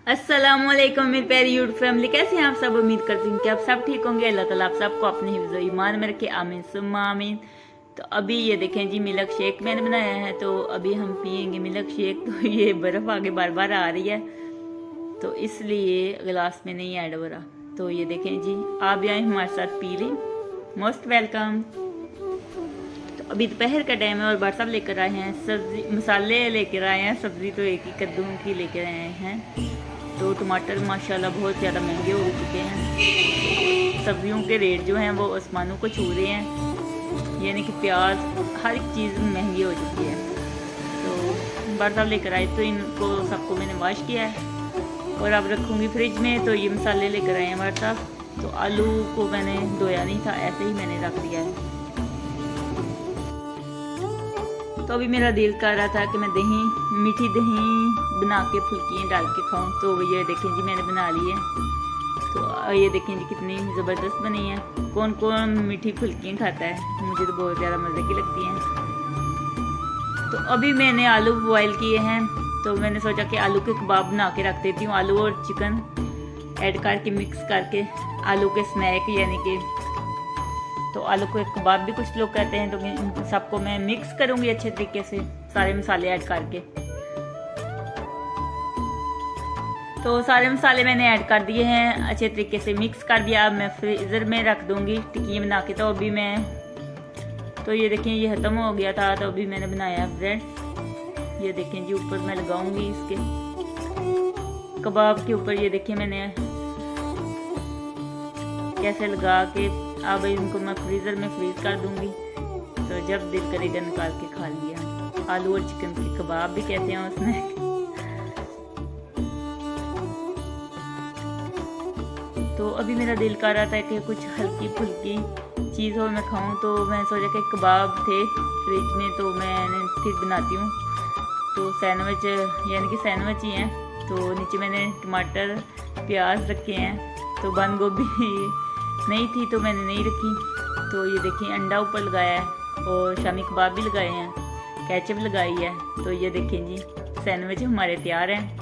अस्सलामुअलैकुम मेरी प्यारी यूट्यूब फैमिली, कैसे हैं आप सब। उम्मीद करती हूँ कि आप सब ठीक होंगे। अल्लाह ताला आप सबको अपने हिफ्ज़ व ईमान में रखे, आमीन सुम्मा आमीन। तो अभी ये देखें जी, मिल्क शेक मैंने बनाया है, तो अभी हम पियेंगे मिल्क शेक। तो ये बर्फ़ आगे बार बार आ रही है, तो इसलिए गिलास में नहीं ऐड हो रहा। तो ये देखें जी, आप भी आए हमारे साथ पी लें, मोस्ट वेलकम। तो अभी दोपहर का टाइम है और बार साहब लेकर आए हैं सब्जी, मसाले लेकर आए हैं। सब्जी तो एक ही कद्दू की लेकर आए हैं। तो टमाटर माशाल्लाह बहुत ज़्यादा महंगे हो चुके हैं। सब्जियों के रेट जो हैं वो आसमानों को छू रहे हैं, यानी कि प्याज हर एक चीज़ महंगी हो चुकी है। तो बार साहब लेकर आए, तो इनको सबको मैंने वॉश किया है और अब रखूँगी फ्रिज में। तो ये मसाले लेकर आए हैं बार साहब। तो आलू को मैंने धोया नहीं था, ऐसे ही मैंने रख दिया है। तो अभी मेरा दिल कर रहा था कि मैं मीठी दही बना के फुल्कियाँ डाल के खाऊं। तो ये देखें जी, मैंने बना ली है। तो ये देखें जी, कितनी ज़बरदस्त बनी है। कौन कौन मीठी फुल्कियाँ खाता है, मुझे तो बहुत ज़्यादा मज़े की लगती हैं। तो अभी मैंने आलू बॉयल किए हैं, तो मैंने सोचा कि आलू के कबाब बना के रख देती हूँ। आलू और चिकन ऐड करके मिक्स करके आलू के स्नैक, यानी कि तो आलू को एक कबाब भी कुछ लोग कहते हैं। तो सबको मैं मिक्स करूंगी अच्छे तरीके से, सारे मसाले ऐड करके। तो सारे मसाले मैंने ऐड कर दिए हैं, अच्छे तरीके से मिक्स कर दिया। अब मैं फ्रीज़र में रख दूंगी टिक्कियाँ बना के। तो अभी मैं, तो ये देखें, ये ख़त्म हो गया था, तो अभी मैंने बनाया ब्रेड। ये देखें जी, ऊपर मैं लगाऊंगी इसके कबाब के ऊपर। ये देखें मैंने कैसे लगा के। अब इनको मैं फ्रीज़र में फ्रीज कर दूंगी, तो जब दिल करेगा निकाल के खा लिया। आलू और चिकन के कबाब भी कहते हैं उसमें। तो अभी मेरा दिल कर रहा था कि कुछ हल्की फुल्की चीज़ हो मैं खाऊं। तो मैं सोचा कि कबाब थे फ्रिज में, तो मैंने फिर बनाती हूँ। तो सैंडविच, यानी कि सैंडविच ही हैं। तो नीचे मैंने टमाटर प्याज रखे हैं। तो बंद गोभी नहीं थी तो मैंने नहीं रखी। तो ये देखिए, अंडा ऊपर लगाया है और शामी कबाब भी लगाए हैं, केचप लगाई है। तो ये देखें जी, सैंडविच हमारे तैयार हैं।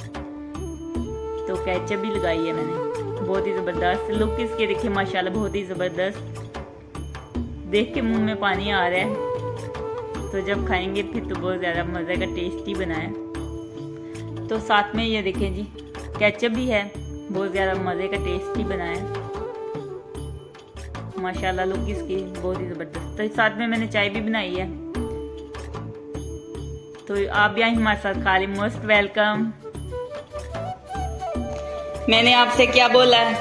तो केचप भी लगाई है मैंने, बहुत ही ज़बरदस्त लुक इसके देखिए माशाल्लाह, बहुत ही ज़बरदस्त। देख के मुंह में पानी आ रहा है। तो जब खाएंगे फिर तो बहुत ज़्यादा मज़े का, टेस्टी बना है। तो साथ में ये देखें जी, केचप भी है, बहुत ज़्यादा मज़े का, टेस्टी बना है माशाल्लाह। लुक इसकी बहुत ही ज़बरदस्त। तो साथ में मैंने चाय भी बनाई है। तो आप भी आए हमारे साथ खा लें, मोस्ट वेलकम। मैंने आपसे क्या बोला है?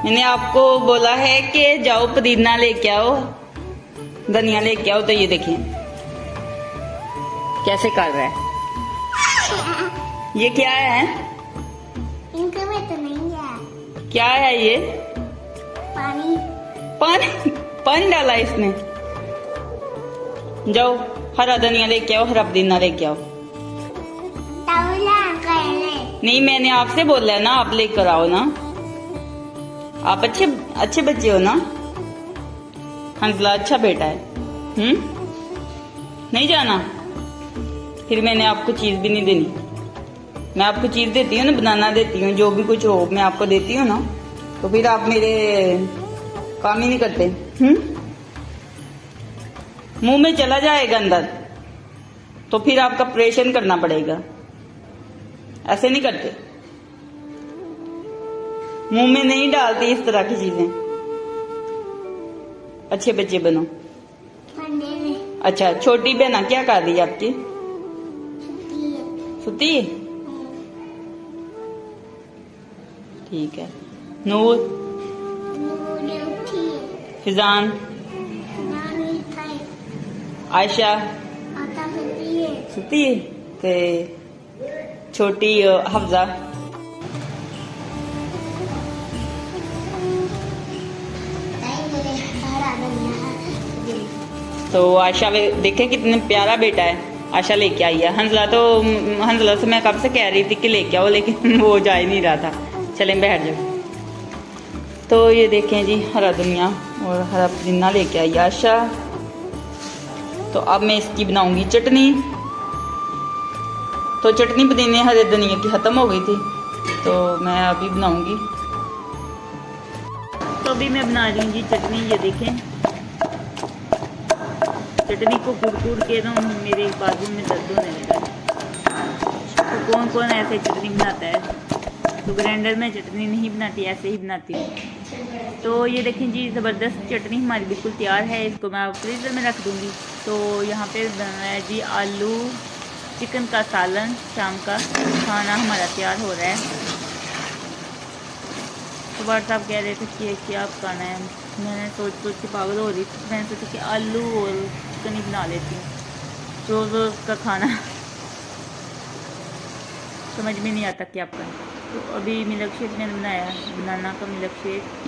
मैंने आपको बोला है कि जाओ पुदीना लेके आओ, धनिया लेके आओ। तो ये देखिए कैसे कर रहा है। ये क्या है? इनका में तो नहीं है। क्या है ये? पानी। पानी? पानी डाला इसने? जाओ हरा धनिया लेके आओ, हरा पुदीना लेके आओ। नहीं, मैंने आपसे बोला है ना, आप लेकर आओ ना। आप अच्छे बच्चे हो ना। हंसला अच्छा बेटा है। नहीं जाना? फिर मैंने आपको चीज भी नहीं देनी। मैं आपको चीज देती हूँ ना, बनाना देती हूँ, जो भी कुछ हो मैं आपको देती हूँ ना। तो फिर आप मेरे काम ही नहीं करते। मुंह में चला जाएगा अंदर, तो फिर आपका ऑपरेशन करना पड़ेगा। ऐसे नहीं करते, मुंह में नहीं डालते इस तरह की चीजें। अच्छे बच्चे बनो। अच्छा, छोटी बहना क्या कर रही है आपकी? सुती है? ठीक है। नूर, फिजान, आयशा सुती है। ते छोटी हफ्जा। तो आशा देखे कितने प्यारा बेटा है, आशा लेके आई है। हंसला से मैं कब से कह रही थी कि लेके आओ, लेकिन वो जा ही नहीं रहा था। चलें बैठ जाओ। तो ये देखें जी, हरा धनिया और हरा पुदीना लेके आई आशा। तो अब मैं इसकी बनाऊंगी चटनी। तो चटनी पुदीने हरे धनिया की ख़त्म हो गई थी, तो मैं अभी बनाऊंगी। तो अभी मैं बना रही हूँ जी चटनी। ये देखें, चटनी को कुड़ के ना मेरे बाजू में दर्द होने लगा है। तो कौन कौन ऐसे चटनी बनाता है? तो ग्राइंडर में चटनी नहीं बनाती, ऐसे ही बनाती हूँ। तो ये देखें जी, ज़बरदस्त चटनी हमारी बिल्कुल तैयार है। इसको मैं फ्रीज़र में रख दूँगी। तो यहाँ पे बना है जी आलू चिकन का सालन। शाम का खाना हमारा तैयार हो रहा है। तो बार साहब कह रहे थे कि क्या खाना है। मैंने सोच के पागल हो रही थी। मैंने सोचा कि आलू और चिकन ही बना लेती हूँ। रोज़ रोज़ का खाना समझ में नहीं आता क्या करें। तो अभी मिल्क शेक मैंने बनाया, बनाना का मिल्क शेक।